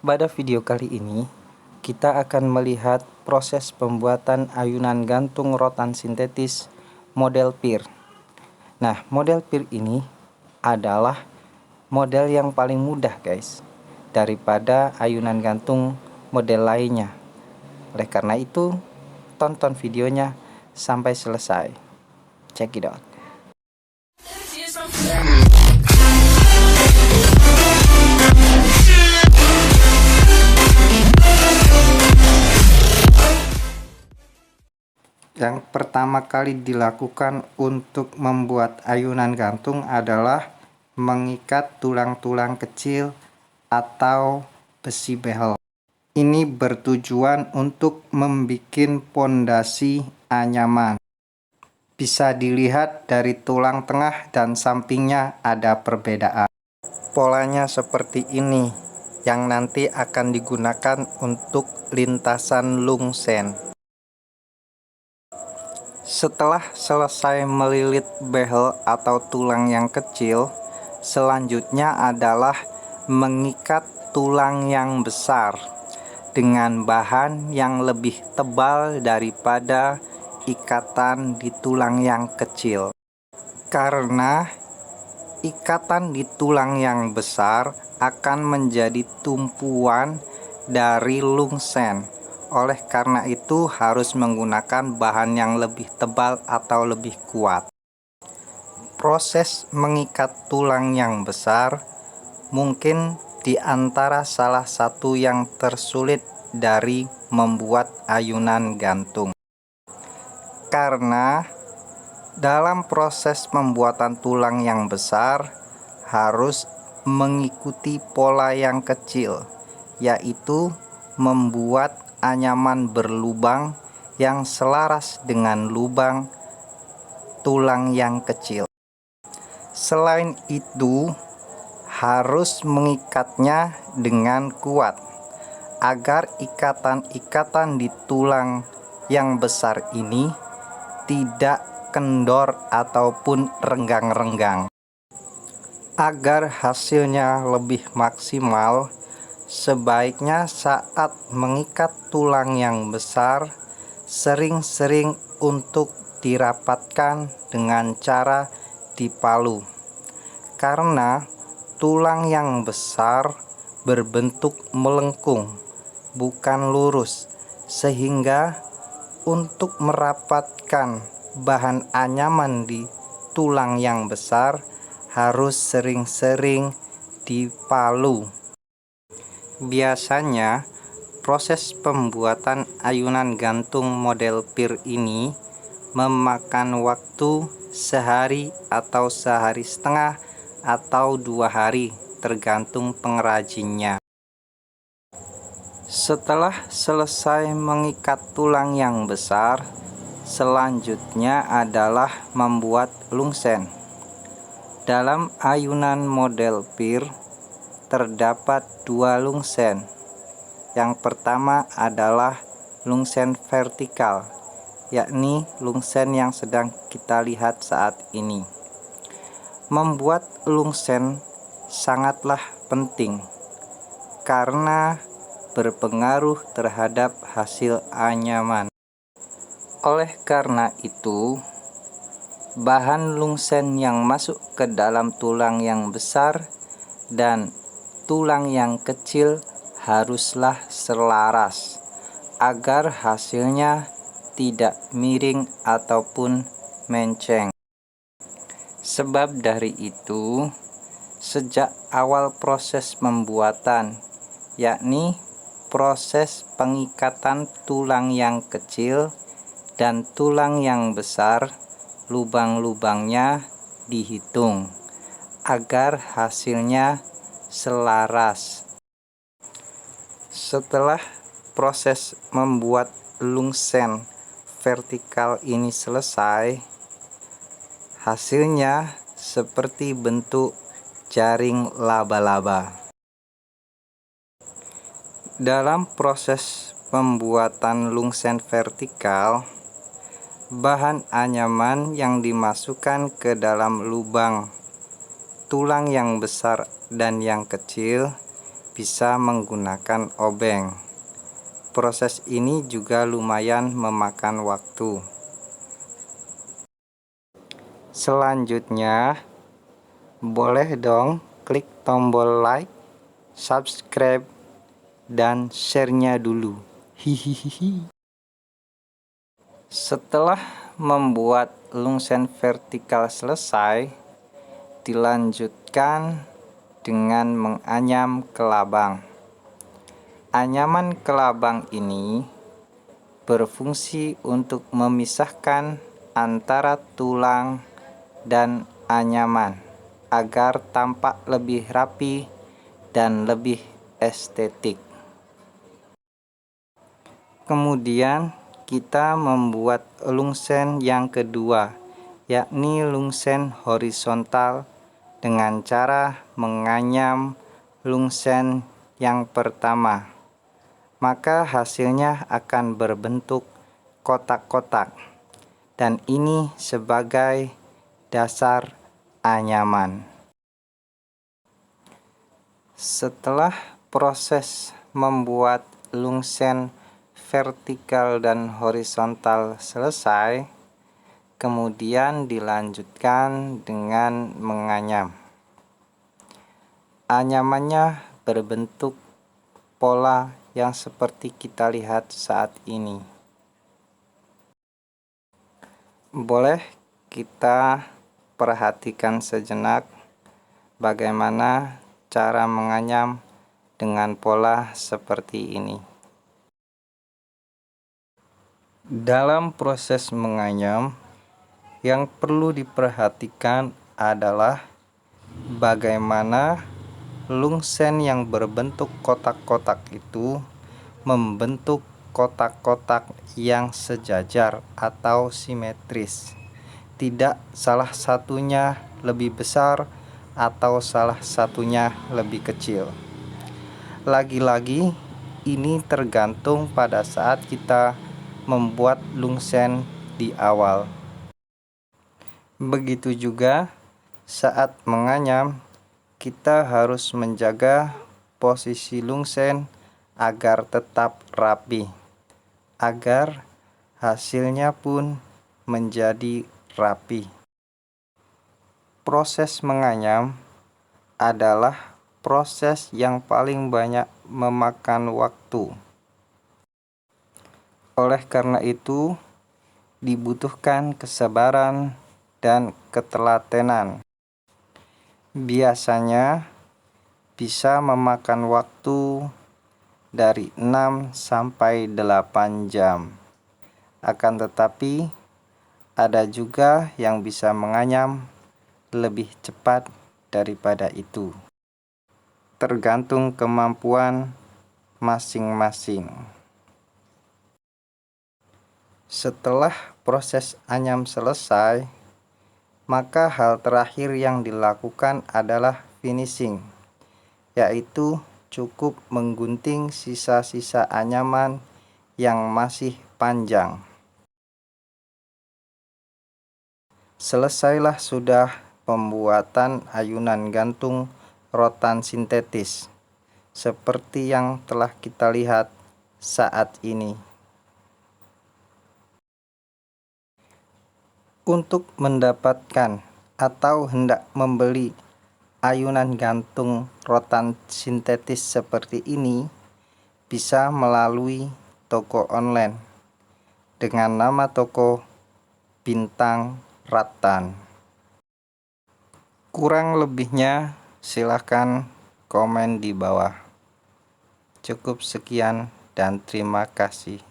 Pada video kali ini, kita akan melihat proses pembuatan ayunan gantung rotan sintetis model PIR. Nah, model PIR ini adalah model yang paling mudah guys, daripada ayunan gantung model lainnya. Oleh karena itu, tonton videonya sampai selesai. Check it out. Yang pertama kali dilakukan untuk membuat ayunan gantung adalah mengikat tulang-tulang kecil atau besi behel. Ini bertujuan untuk membuat pondasi anyaman. Bisa dilihat dari tulang tengah dan sampingnya ada perbedaan. Polanya seperti ini, yang nanti akan digunakan untuk lintasan lungsen. Setelah selesai melilit behel atau tulang yang kecil, selanjutnya adalah mengikat tulang yang besar dengan bahan yang lebih tebal daripada ikatan di tulang yang kecil. Karena ikatan di tulang yang besar akan menjadi tumpuan dari lungsen. Oleh karena itu harus menggunakan bahan yang lebih tebal atau lebih kuat. Proses mengikat tulang yang besar mungkin di antara salah satu yang tersulit dari membuat ayunan gantung. Karena dalam proses pembuatan tulang yang besar harus mengikuti pola yang kecil, yaitu membuat anyaman berlubang yang selaras dengan lubang tulang yang kecil. Selain itu, harus mengikatnya dengan kuat agar ikatan-ikatan di tulang yang besar ini tidak kendor ataupun renggang-renggang. Agar hasilnya lebih maksimal, sebaiknya saat mengikat tulang yang besar, sering-sering untuk dirapatkan dengan cara dipalu. Karena tulang yang besar berbentuk melengkung, bukan lurus, sehingga untuk merapatkan bahan anyaman di tulang yang besar harus sering-sering dipalu. Biasanya proses pembuatan ayunan gantung model PIR ini memakan waktu sehari atau sehari setengah atau 2 hari tergantung pengrajinnya. Setelah selesai mengikat tulang yang besar, selanjutnya adalah membuat lungsen. Dalam ayunan model PIR terdapat 2 lungsen. Yang pertama adalah lungsen vertikal, yakni lungsen yang sedang kita lihat saat ini. Membuat lungsen sangatlah penting karena berpengaruh terhadap hasil anyaman. Oleh karena itu, bahan lungsen yang masuk ke dalam tulang yang besar dan tulang yang kecil haruslah selaras agar hasilnya tidak miring ataupun menceng. Sebab dari itu, sejak awal proses pembuatan, yakni proses pengikatan tulang yang kecil dan tulang yang besar, lubang-lubangnya dihitung agar hasilnya selaras. Setelah proses membuat lungsen vertikal ini selesai, hasilnya seperti bentuk jaring laba-laba. Dalam proses pembuatan lungsen vertikal, bahan anyaman yang dimasukkan ke dalam lubang tulang yang besar dan yang kecil bisa menggunakan obeng. Proses ini juga lumayan memakan waktu. Selanjutnya, boleh dong klik tombol like, subscribe, dan share-nya dulu. Hihihi. Setelah membuat lungsen vertikal selesai, dilanjutkan dengan menganyam kelabang. Anyaman kelabang ini berfungsi untuk memisahkan antara tulang dan anyaman agar tampak lebih rapi dan lebih estetik. Kemudian kita membuat lungsen yang kedua, yakni lungsen horizontal dengan cara menganyam lungsen yang pertama. Maka hasilnya akan berbentuk kotak-kotak, dan ini sebagai dasar anyaman. Setelah proses membuat lungsen vertikal dan horizontal selesai, kemudian dilanjutkan dengan menganyam. Anyamannya berbentuk pola yang seperti kita lihat saat ini. Boleh kita perhatikan sejenak bagaimana cara menganyam dengan pola seperti ini. Dalam proses menganyam, yang perlu diperhatikan adalah bagaimana lungsen yang berbentuk kotak-kotak itu membentuk kotak-kotak yang sejajar atau simetris. Tidak salah satunya lebih besar atau salah satunya lebih kecil. Lagi-lagi ini tergantung pada saat kita membuat lungsen di awal. Begitu juga saat menganyam, kita harus menjaga posisi lungsen agar tetap rapi, agar hasilnya pun menjadi rapi. Proses menganyam adalah proses yang paling banyak memakan waktu. Oleh karena itu, dibutuhkan kesabaran dan ketelatenan. Biasanya bisa memakan waktu dari 6 sampai 8 jam. Akan tetapi, ada juga yang bisa menganyam lebih cepat daripada itu. Tergantung kemampuan masing-masing. Setelah proses anyam selesai, maka hal terakhir yang dilakukan adalah finishing, yaitu cukup menggunting sisa-sisa anyaman yang masih panjang. Selesailah sudah pembuatan ayunan gantung rotan sintetis, seperti yang telah kita lihat saat ini. Untuk mendapatkan atau hendak membeli ayunan gantung rotan sintetis seperti ini, bisa melalui toko online dengan nama toko Bintang Rattan. Kurang lebihnya silakan komen di bawah. Cukup sekian dan terima kasih.